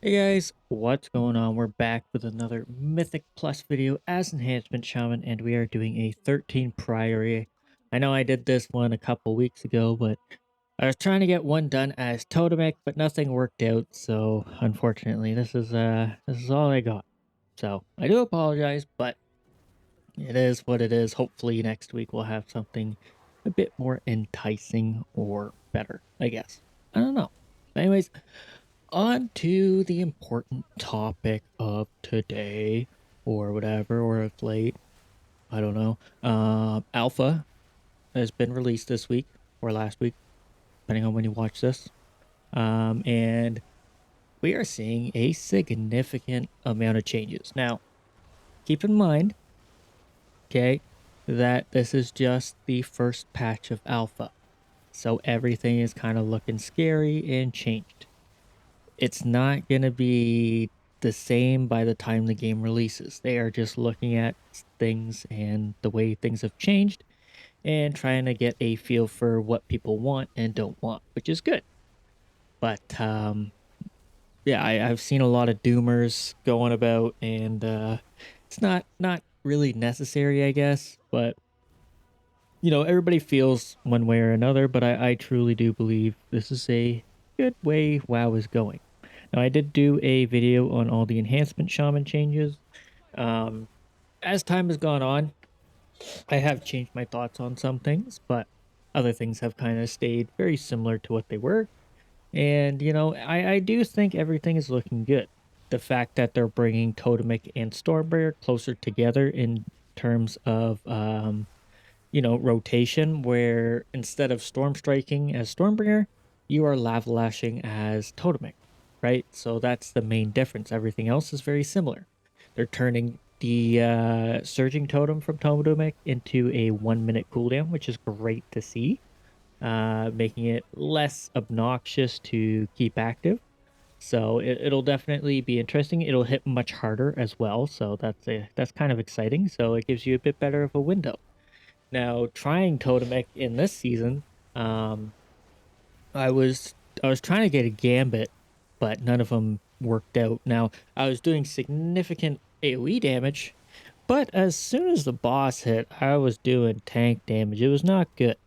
Hey guys, what's going on? We're back with another Mythic Plus video as Enhancement Shaman, and we are doing a 13 Priory. I know I did this one a couple weeks ago, but I was trying to get one done as Totemic, but nothing worked out, so unfortunately this is all I got. So I do apologize, but it is what it is. Hopefully next week we'll have something a bit more enticing or better, I guess. I don't know. Anyways, on to the important topic of today, or whatever, or of late. I don't know. Alpha has been released this week or last week, depending on when you watch this. And we are seeing a significant amount of changes. Now, keep in mind, okay, that this is just the first patch of Alpha. So everything is kind of looking scary and changed. It's not going to be the same by the time the game releases. They are just looking at things and the way things have changed and trying to get a feel for what people want and don't want, which is good. But yeah, I've seen a lot of doomers going about, and it's not really necessary, I guess. But everybody feels one way or another. But I truly do believe this is a good way WoW is going. Now, I did do a video on all the Enhancement Shaman changes. Um, as time has gone on, I have changed my thoughts on some things, but other things have kind of stayed very similar to what they were. And, I do think everything is looking good. The fact that they're bringing Totemic and Stormbringer closer together in terms of, rotation, where instead of Storm Striking as Stormbringer, you are Lava Lashing as Totemic, right? So that's the main difference. Everything else is very similar. They're turning the Surging Totem from Totemic into a 1 minute cooldown, which is great to see, making it less obnoxious to keep active. So it'll definitely be interesting. It'll hit much harder as well, so that's kind of exciting. So it gives you a bit better of a window. Now, trying Totemic in this season, um, I was I was trying to get a Gambit, but none of them worked out. Now, I was doing significant AoE damage, but as soon as the boss hit, I was doing tank damage. It was not good.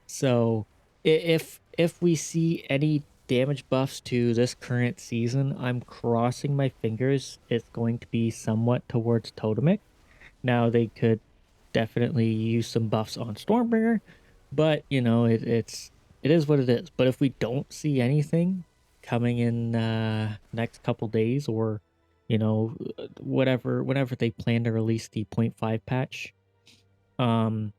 So, if we see any damage buffs to this current season, I'm crossing my fingers it's going to be somewhat towards Totemic. Now, they could definitely use some buffs on Stormbringer, but it is what it is. But if we don't see anything coming in next couple days, or whenever they plan to release the point 0.5 patch, um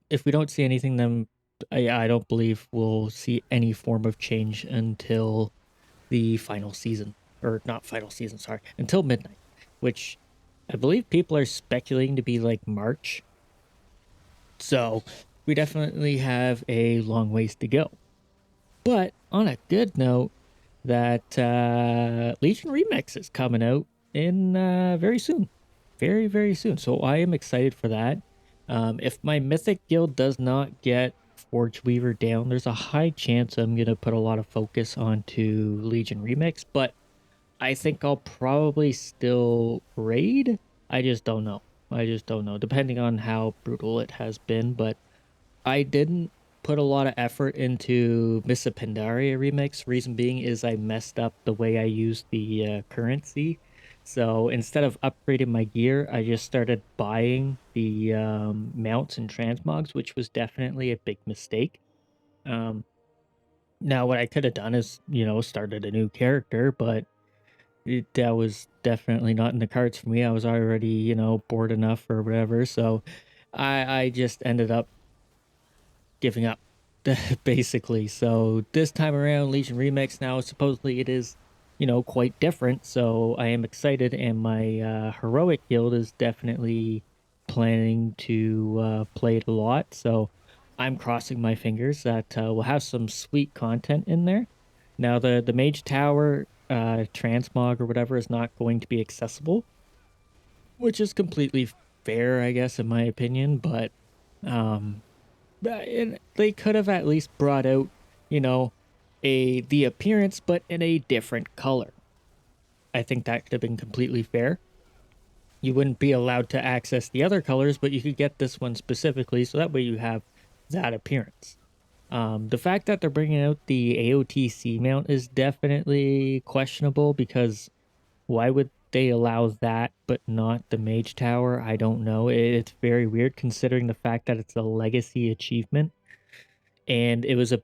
if we don't see anything, then I don't believe we'll see any form of change until the final season, or not final season, sorry, until midnight, which I believe people are speculating to be like March. So we definitely have a long ways to go. But on a good note, that Legion Remix is coming out in very soon. Very, very soon. So I am excited for that. If my Mythic guild does not get Forge Weaver down, there's a high chance I'm going to put a lot of focus onto Legion Remix, but I think I'll probably still raid. I just don't know. I just don't know, depending on how brutal it has been. But I didn't put a lot of effort into Miss Pandaria remix. Reason being is I messed up the way I used the currency. So instead of upgrading my gear, I just started buying the mounts and transmogs, which was definitely a big mistake. Um, Now, what I could have done is, started a new character, but that was definitely not in the cards for me. I was already, bored enough or whatever. So I just ended up giving up, basically. So this time around, Legion Remix, now supposedly it is, quite different. So I am excited, and my heroic guild is definitely planning to play it a lot. So I'm crossing my fingers that we'll have some sweet content in there. Now the Mage Tower transmog or whatever is not going to be accessible, which is completely fair, I guess, in my opinion. But um, and they could have at least brought out, you know, the appearance, but in a different color. I think that could have been completely fair. You wouldn't be allowed to access the other colors, but you could get this one specifically, so that way you have that appearance. The fact that they're bringing out the AOTC mount is definitely questionable, because why would they allow that but not the Mage Tower? I don't know. It's very weird considering the fact that it's a legacy achievement, and it was uh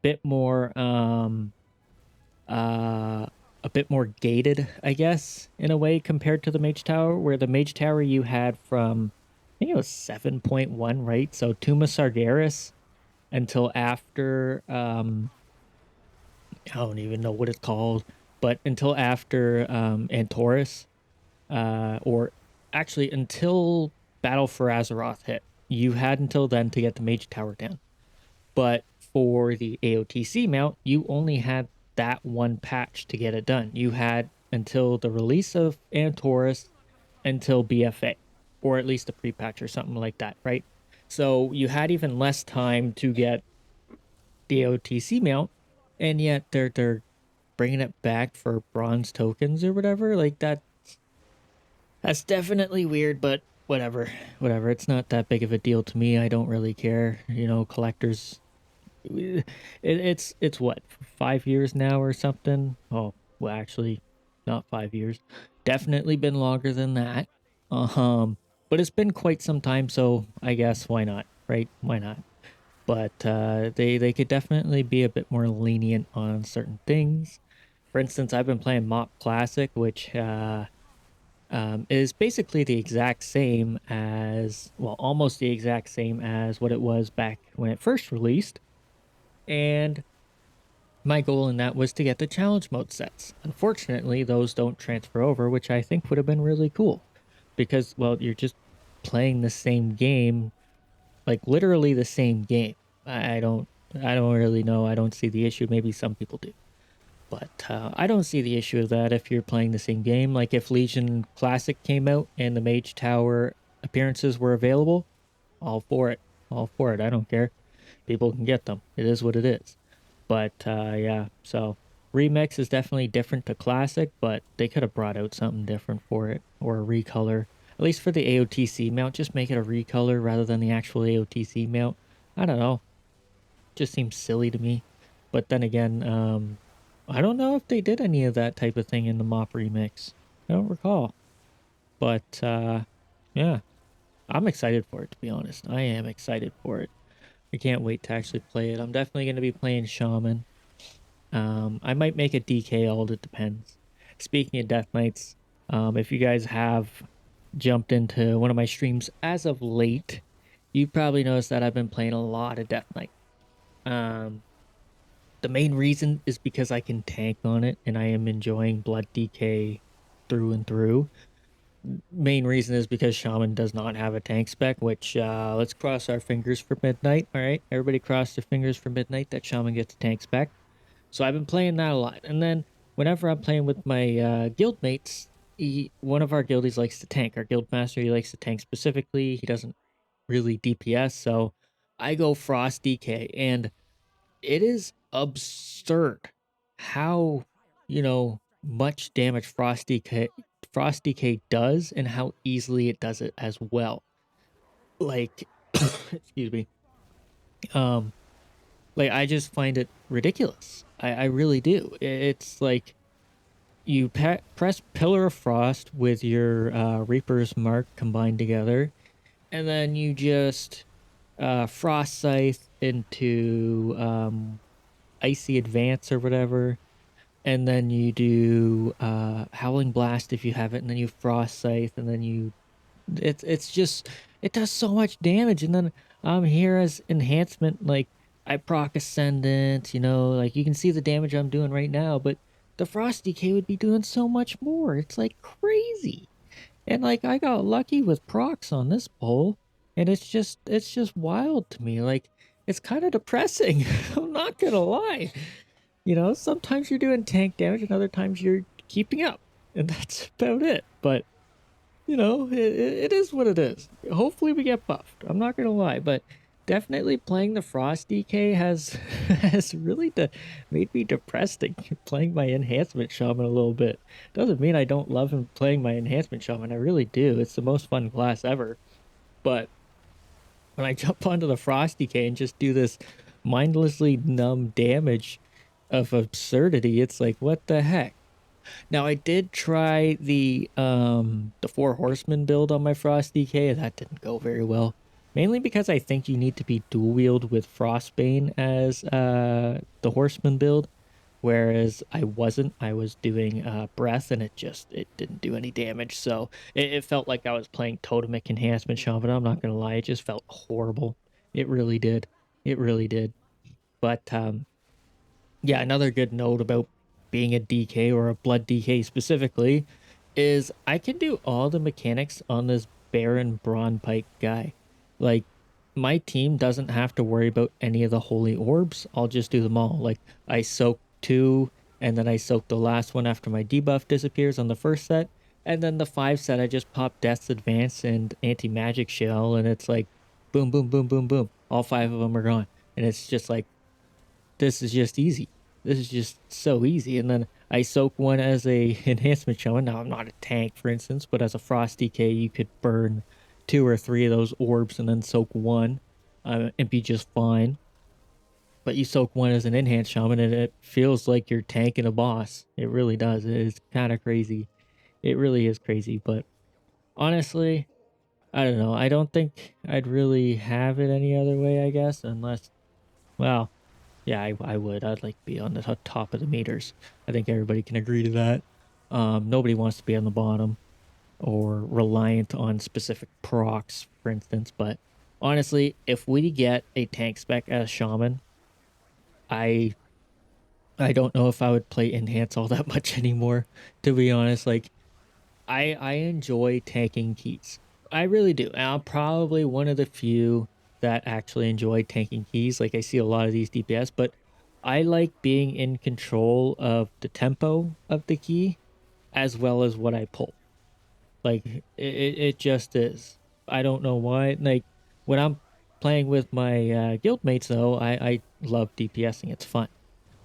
a bit more gated, I guess, in a way, compared to the Mage Tower, where the Mage Tower you had from, I think it was 7.1, right? So Tomb of Sargeras until after I don't even know what it's called, but until after Antorus, or actually until Battle for Azeroth hit. You had until then to get the Mage Tower down. But for the AOTC mount, you only had that one patch to get it done. You had until the release of Antorus until BFA, or at least a pre-patch or something like that, right? So you had even less time to get the AOTC mount, and yet they're bringing it back for bronze tokens or whatever. Like that's definitely weird, but whatever. It's not that big of a deal to me. I don't really care. Collectors. It's what, 5 years now or something. Oh, well, actually, not 5 years. Definitely been longer than that. But it's been quite some time, so I guess why not, right? Why not? But they could definitely be a bit more lenient on certain things. For instance, I've been playing Mop Classic, which is basically the exact same as, well, almost the exact same as what it was back when it first released. And my goal in that was to get the challenge mode sets. Unfortunately, those don't transfer over, which I think would have been really cool, because, well, you're just playing the same game, like literally the same game. I don't really know. I don't see the issue. Maybe some people do. But I don't see the issue of that if you're playing the same game. Like if Legion Classic came out and the Mage Tower appearances were available, all for it. All for it. I don't care. People can get them. It is what it is. But yeah, so Remix is definitely different to Classic, but they could have brought out something different for it, or a recolor. At least for the AOTC mount, just make it a recolor rather than the actual AOTC mount. I don't know. Just seems silly to me. But then again, I don't know if they did any of that type of thing in the Mop remix. I don't recall. But yeah, I'm excited for it, to be honest. I am excited for it. I can't wait to actually play it. I'm definitely going to be playing Shaman. I might make a DK ult, it depends. Speaking of Death Knights, if you guys have jumped into one of my streams as of late, you probably noticed that I've been playing a lot of Death Knight. The main reason is because I can tank on it, and I am enjoying Blood DK through and through. Main reason is because Shaman does not have a tank spec, which let's cross our fingers for midnight. All right, everybody cross their fingers for midnight that Shaman gets a tank spec. So I've been playing that a lot. And then whenever I'm playing with my guild mates, one of our guildies likes to tank. Our guild master, he likes to tank specifically. He doesn't really DPS, so I go Frost DK, and it is absurd how, much damage Frost DK does, and how easily it does it as well. Like, excuse me. Um, like, I just find it ridiculous. I really do. It's like you press Pillar of Frost with your Reaper's Mark combined together, and then you just Frost Scythe into Icy Advance or whatever, and then you do Howling Blast if you have it, and then you Frost Scythe, and then it's just, it does so much damage. And then here as enhancement, like I proc Ascendant, like you can see the damage I'm doing right now, but the Frost DK would be doing so much more. It's like crazy. And like I got lucky with procs on this poll, and it's just wild to me. Like it's kind of depressing. I'm not gonna lie. Sometimes you're doing tank damage and other times you're keeping up, and that's about it. But it is what it is. Hopefully we get buffed. I'm not gonna lie, but definitely playing the Frost DK has has really made me depressed at playing my Enhancement Shaman a little bit. Doesn't mean I don't love him playing my Enhancement Shaman, I really do, it's the most fun class ever, but when I jump onto the Frost DK and just do this mindlessly numb damage of absurdity, it's like, "What the heck?" Now I did try the Four Horsemen build on my Frost DK, and that didn't go very well. Mainly because I think you need to be dual wield with Frostbane as the Horseman build, whereas I wasn't. I was doing Breath, and it didn't do any damage. So it felt like I was playing Totemic Enhancement Shaman. I'm not gonna lie, it just felt horrible. It really did. It really did. But yeah, another good note about being a DK or a blood DK specifically is I can do all the mechanics on this Baron Brawn Pike guy. Like, my team doesn't have to worry about any of the holy orbs. I'll just do them all. Like, I soak two, and then I soak the last one after my debuff disappears on the first set. And then the 5 set, I just pop Death's Advance and Anti Magic Shell, and it's like boom, boom, boom, boom, boom. All 5 of them are gone. And it's just like, this is just easy. This is just so easy. And then I soak one as a enhancement shaman. Now I'm not a tank, for instance, but as a frost DK, you could burn 2 or 3 of those orbs and then soak one and be just fine. But you soak one as an enhanced shaman, and it feels like you're tanking a boss. It really does. It is kind of crazy. It really is crazy. But honestly, I don't know. I don't think I'd really have it any other way, I guess, unless, well, yeah, I would. I'd like to be on the top of the meters. I think everybody can agree to that. Nobody wants to be on the bottom or reliant on specific procs, for instance. But honestly, if we get a tank spec as shaman, I I don't know if I would play enhance all that much anymore. To be honest, like I enjoy tanking keys. I really do. And I'm probably one of the few that actually enjoy tanking keys. Like I see a lot of these DPS, but I like being in control of the tempo of the key as well as what I pull. Like it just is. I don't know why. Like when I'm playing with my guildmates though, I love DPSing. It's fun.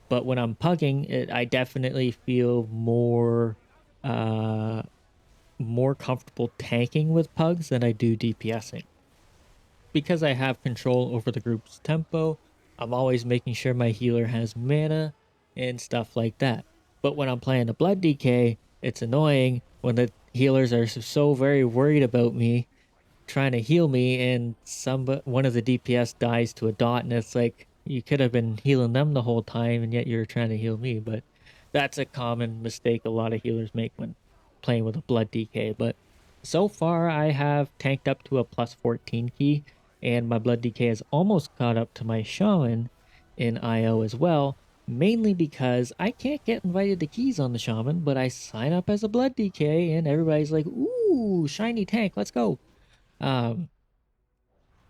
But when I'm pugging, I definitely feel uh more comfortable tanking with pugs than I do DPSing. Because I have control over the group's tempo, I'm always making sure my healer has mana and stuff like that. But when I'm playing a blood DK, it's annoying when the healers are so very worried about me trying to heal me and one of the DPS dies to a dot, and it's like you could have been healing them the whole time and yet you're trying to heal me. But that's a common mistake a lot of healers make when playing with a blood DK. But so far I have tanked up to a plus 14 key, and my blood DK has almost caught up to my shaman in IO as well, mainly because I can't get invited to keys on the shaman, but I sign up as a blood DK and everybody's like, ooh, shiny tank, let's go. um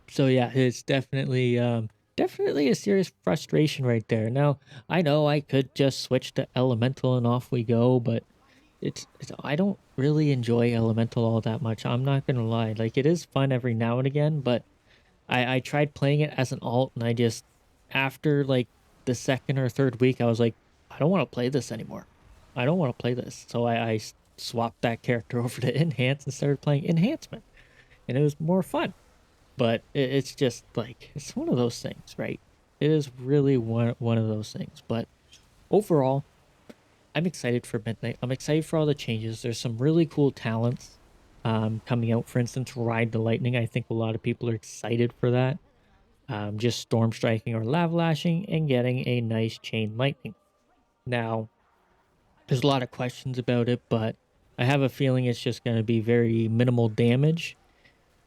so yeah, it's definitely a serious frustration right there. Now, I know I could just switch to elemental and off we go, but it's I don't really enjoy elemental all that much. I'm not gonna lie. Like it is fun every now and again, but I tried playing it as an alt, and I just, after like the second or third week, I was like, I don't want to play this anymore. I don't want to play this. So I swapped that character over to enhance and started playing enhancement, and it was more fun. But it's just like it's one of those things, right? It is really one of those things. But overall, I'm excited for Midnight. I'm excited for all the changes. There's some really cool talents coming out. For instance, Ride the Lightning. I think a lot of people are excited for that. Just Storm Striking or Lava Lashing and getting a nice Chain Lightning. Now, there's a lot of questions about it, but I have a feeling it's just going to be very minimal damage.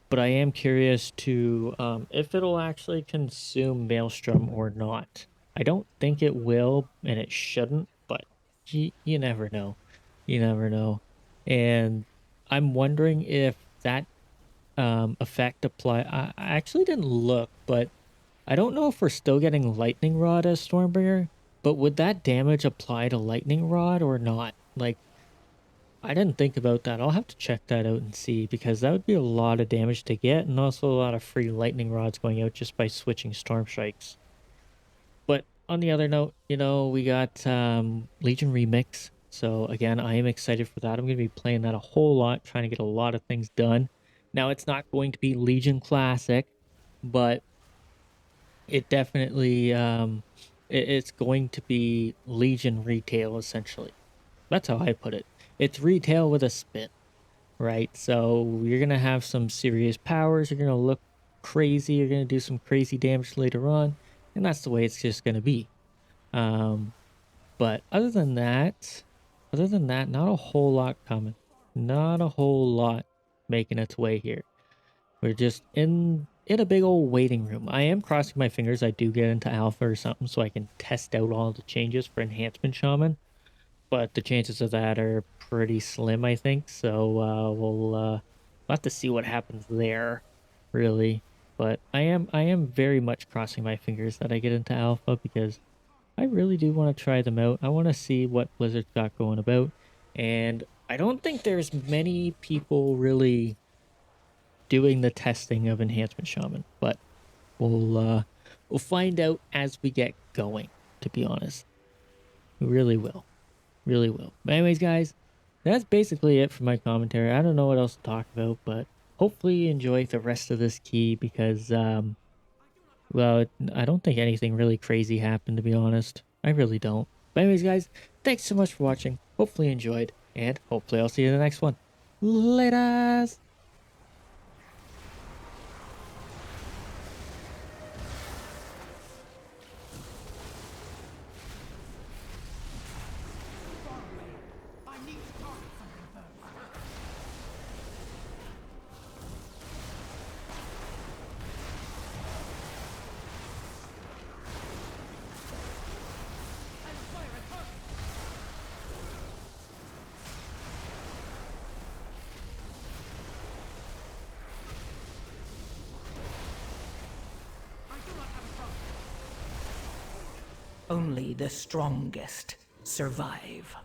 But I am curious to if it'll actually consume Maelstrom or not. I don't think it will, and it shouldn't, but you never know. You never know. And I'm wondering if that effect apply. I actually didn't look, but I don't know if we're still getting Lightning Rod as Stormbringer, but would that damage apply to Lightning Rod or not? Like, I didn't think about that. I'll have to check that out and see, because that would be a lot of damage to get, and also a lot of free lightning rods going out just by switching storm strikes. But on the other note, we got Legion Remix. So again, I am excited for that. I'm going to be playing that a whole lot, trying to get a lot of things done. Now, it's not going to be Legion Classic, but it definitely it's going to be Legion retail essentially. That's how I put it. It's retail with a spin, right? So you're gonna have some serious powers. You're gonna look crazy. You're gonna do some crazy damage later on, and that's the way it's just gonna be. Um, but other than that, not a whole lot coming. Not a whole lot making its way here. We're just in a big old waiting room. I am crossing my fingers I do get into alpha or something so I can test out all the changes for Enhancement Shaman. But the chances of that are pretty slim, I think. So we'll have to see what happens there, really. But I am very much crossing my fingers that I get into alpha, because I really do want to try them out. I want to see what Blizzard's got going about. And I don't think there's many people really doing the testing of Enhancement Shaman, but we'll find out as we get going, to be honest. We really will. Really will. But anyways, guys, that's basically it for my commentary. I don't know what else to talk about, but hopefully you enjoy the rest of this key, because well, I don't think anything really crazy happened, to be honest. I really don't. But anyways, guys, thanks so much for watching. Hopefully you enjoyed, and hopefully I'll see you in the next one. Laters! Only the strongest survive.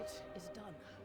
It is done.